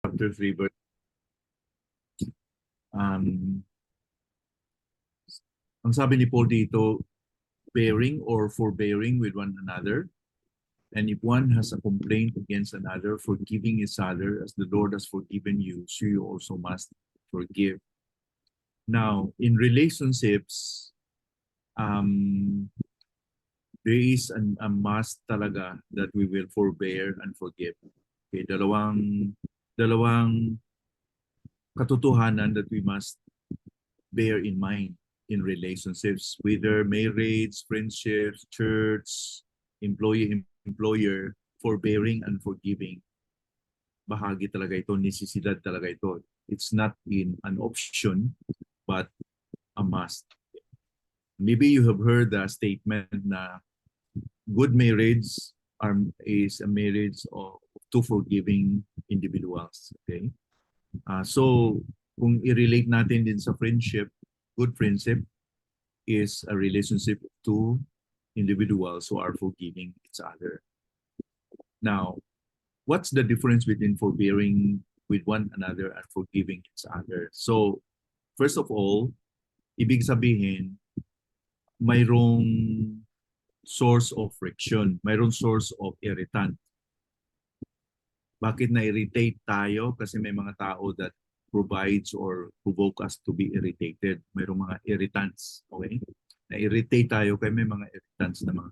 chapter 3, verse um, ang sabi ni Paul dito, bearing or forbearing with one another. And if one has a complaint against another, forgiving each other as the Lord has forgiven you, so you also must forgive. Now, in relationships, there is a must talaga that we will forbear and forgive. Okay, dalawang katotohanan that we must bear in mind in relationships, whether marriage, friendships, church, employer, forbearing and forgiving. Bahagi talaga ito, necesidad talaga ito. It's not in an option, but a must. Maybe you have heard the statement na good marriage is a marriage of two forgiving individuals. Okay? So, kung i-relate natin din sa friendship, good friendship is a relationship of two individuals who are forgiving each other. Now, what's the difference between forbearing with one another and forgiving each other? So, first of all, ibig sabihin, mayroong source of friction, mayroong source of irritant. Bakit na-irritate tayo? Kasi may mga tao that provides or provoke us to be irritated. Mayroong mga irritants, okay? Na-irritate tayo kaya may mga irritants na mga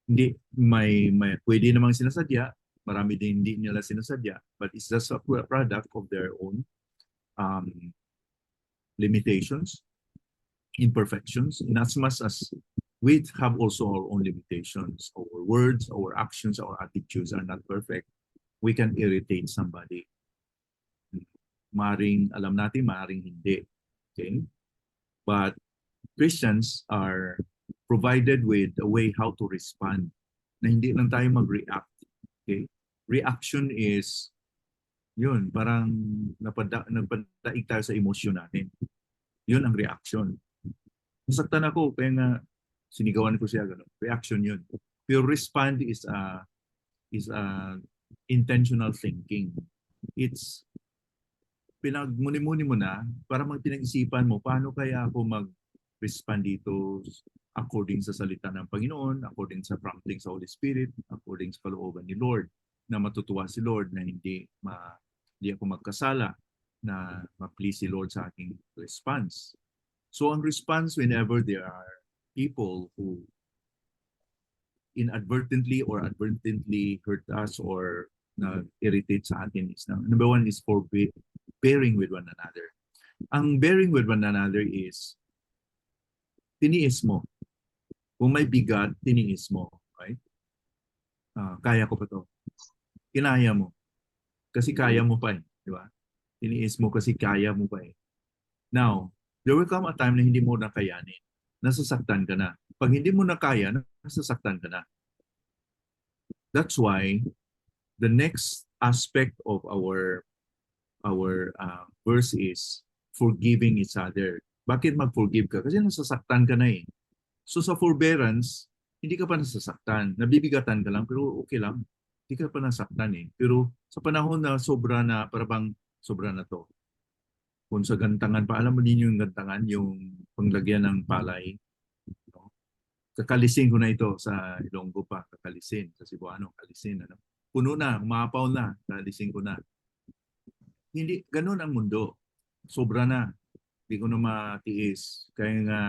hindi may pwede namang sinasadya, marami din hindi nila sinasadya, but it's just a product of their own um, limitations, imperfections, in as much as we have also our own limitations. Our words, our actions, our attitudes are not perfect. We can irritate somebody. Maring alam natin, maring hindi. Okay? But Christians are provided with a way how to respond na hindi lang tayo mag-react. Okay? Reaction is yun, parang nagpadaig tayo sa emosyon natin. Yun ang reaction. Nasaktan ako, kaya nga sinigawan ko siya gano'n. Reaction yun. Pero respond is a intentional thinking. It's pinagmuni-muni mo na para magpinag-isipan mo paano kaya ako mag-respond dito according sa salita ng Panginoon, according sa prompting sa Holy Spirit, according sa kalooban ni Lord, na matutuwa si Lord na hindi ako magkasala, na ma-please si Lord sa aking response. So ang response whenever there are people who inadvertently or advertently hurt us or na-irritate sa atin is number one is for bearing with one another. Ang bearing with one another is tiniis mo. Kung may bigat, tiniis mo. Right? Kaya ko pa to. Kinaya mo. Kasi kaya mo pa eh. Di ba? Tiniis mo kasi kaya mo pa eh. Now, there will come a time na hindi mo na kayanin. Nasasaktan ka na. Pag hindi mo na kaya, nasasaktan ka na. That's why the next aspect of our verse is forgiving each other. Bakit mag-forgive ka? Kasi nasasaktan ka na eh. So sa forbearance, hindi ka pa nasasaktan. Nabibigatan ka lang, pero okay lang. Hindi ka pa nasaktan eh. Pero sa panahon na sobra na, parang sobra na to. Kung sa gantangan pa, alam mo din yung gantangan, yung panglagyan ng palay. No? Kakalisin ko na ito sa Ilonggo pa, kakalisin. Sa Cebuano, kalisin. Ano? Puno na, umapaw na, kalisin ko na. Hindi, ganun ang mundo. Sobra na. Hindi ko na matiis. Kaya nga,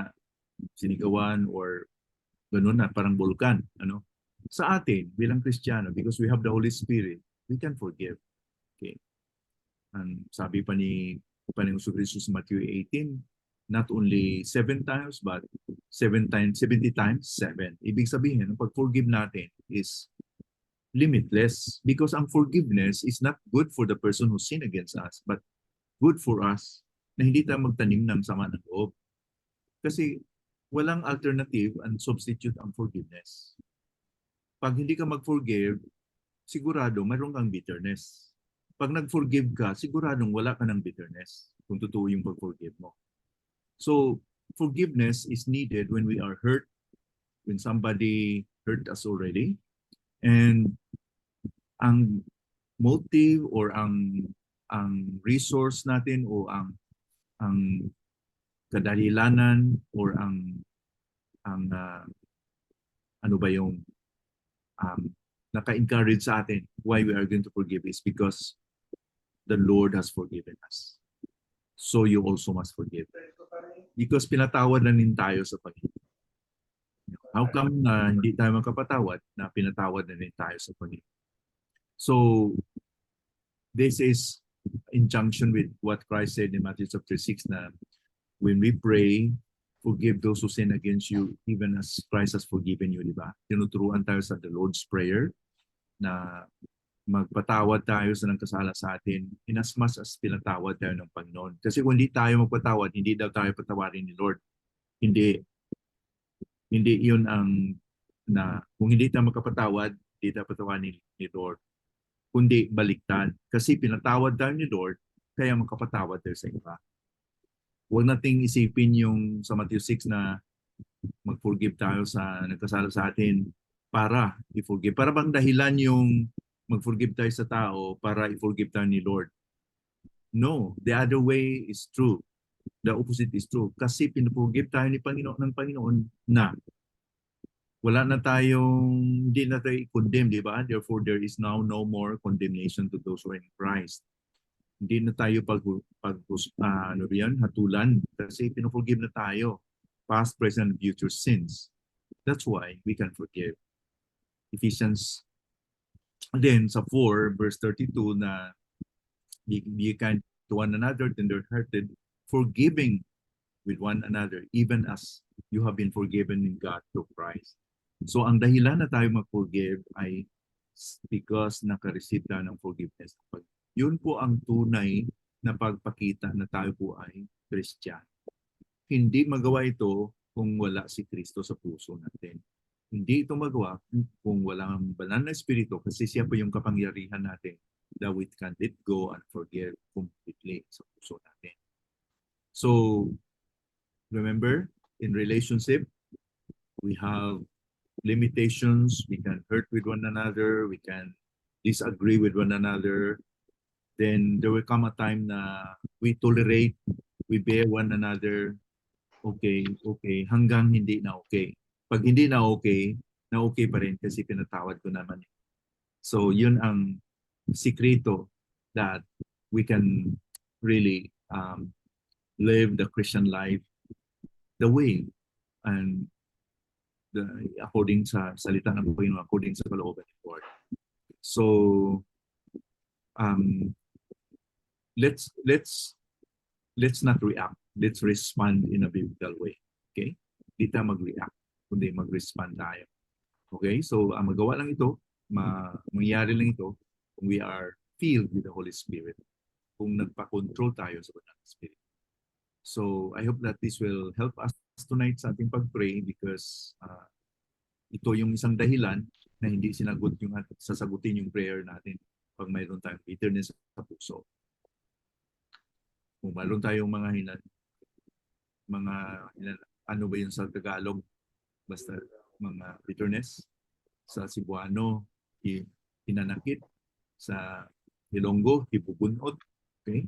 sinigawan or ganun na, parang bulkan. Ano? Sa atin, bilang Kristiyano, because we have the Holy Spirit, we can forgive. Okay? And sabi pa ni Panginoong Kristo sa Matthew 18, not only 7 times, but 70 times 7. Ibig sabihin, ang pag-forgive natin is limitless because ang forgiveness is not good for the person who sinned against us, but good for us na hindi tayo magtanim ng sama ng loob. Kasi walang alternative and substitute ang forgiveness. Pag hindi ka mag-forgive, sigurado mayroon kang bitterness. Pag nag-forgive ka, siguradong wala ka ng bitterness kung totoo yung pag-forgive mo. So, forgiveness is needed when we are hurt, when somebody hurt us already. And ang motive or ang ang resource natin o ang kadalilanan or ang ano ba yung um, naka-encourage sa atin why we are going to forgive is because the Lord has forgiven us. So you also must forgive. Because pinatawad na din tayo sa Panginoon. How come na hindi tayo magkapatawad na pinatawad na din tayo sa Panginoon? So this is injunction with what Christ said in Matthew chapter 6 na when we pray, forgive those who sin against you even as Christ has forgiven you, di ba? Tinuturuan tayo sa the Lord's Prayer na magpatawad tayo sa nagkasala sa atin inasmuch as pinatawad tayo ng Panginoon. Kasi kung hindi tayo magpatawad, hindi daw tayo patawarin ni Lord. Hindi yun ang kung hindi tayo magkapatawad, hindi tayo patawarin ni Lord. Kundi baliktad. Kasi pinatawad tayo ni Lord, kaya magkapatawad tayo sa iba. Huwag nating isipin yung sa Matthew 6 na mag-forgive tayo sa nagkasala sa atin para i-forgive. Para bang dahilan yung mag-forgive tayo sa tao para i-forgive tayo ni Lord? No, the other way is true. The opposite is true. Kasi pinaforgive tayo ng Panginoon na wala na tayong, hindi na tayo i-condemn, di ba? Therefore, there is now no more condemnation to those who are in Christ. Hindi na tayo hatulan kasi pinaforgive na tayo. Past, present, and future sins. That's why we can forgive. Ephesians, then sa 4, verse 32 na be kind to one another, tender-hearted, forgiving with one another, even as you have been forgiven in God through Christ. So ang dahilan na tayo mag-forgive ay because naka-receive tayo ng forgiveness. Yun po ang tunay na pagpakita na tayo po ay Christian. Hindi magawa ito kung wala si Kristo sa puso natin. Hindi ito magawa kung walang banal na espiritu kasi siya po yung kapangyarihan natin that we can let go and forgive completely sa puso natin. So, remember, in relationship, we have limitations. We can hurt with one another. We can disagree with one another. Then there will come a time na we tolerate, we bear one another. Okay, hanggang hindi na okay. Pag hindi na okay pa rin kasi pinatawad ko naman. So yun ang sikreto that we can really live the Christian life the way and according sa salita ng Panginoon, according sa kalooban ng Lord. So let's not react. Let's respond in a biblical way. Okay? Di tayo mag-react, kundi mag-respond tayo. Okay? So ang magawa lang ito, mangyari lang ito kung we are filled with the Holy Spirit. Kung nagpa-control tayo sa Banal na Spirit. So I hope that this will help us tonight sa ating pag-pray because ito yung isang dahilan na hindi sasagutin yung prayer natin pag mayroon tayong bitterness sa puso. Kung mayroon tayong mga ano ba yun sa Tagalog? Basta mga bitterness. Sa Cebuano, hinanakit. Sa Ilonggo, hibubunot. Okay?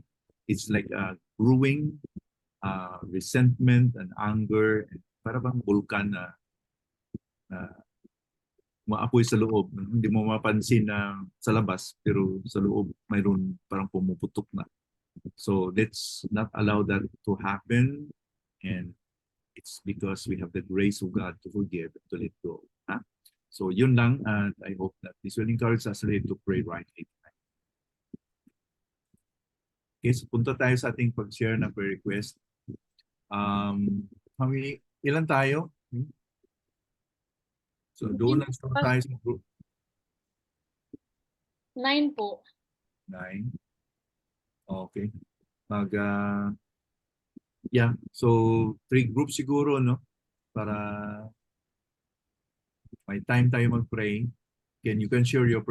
It's like a brewing resentment and anger. Para bang bulkan na maapoy sa loob. Hindi mo mapansin na sa labas, pero sa loob mayroon parang pumuputok na. So let's not allow that to happen. And it's because we have the grace of God to forgive and to let go. Huh? So yun lang, and I hope that this will encourage us really to pray rightly. Okay, so punta tayo sa ating pag-share ng prayer request. Ilan tayo? So doon lang tayo sa group. 9 po. 9. Okay. Yeah, so 3 groups siguro, no? Para may time tayo mag-pray. You can share your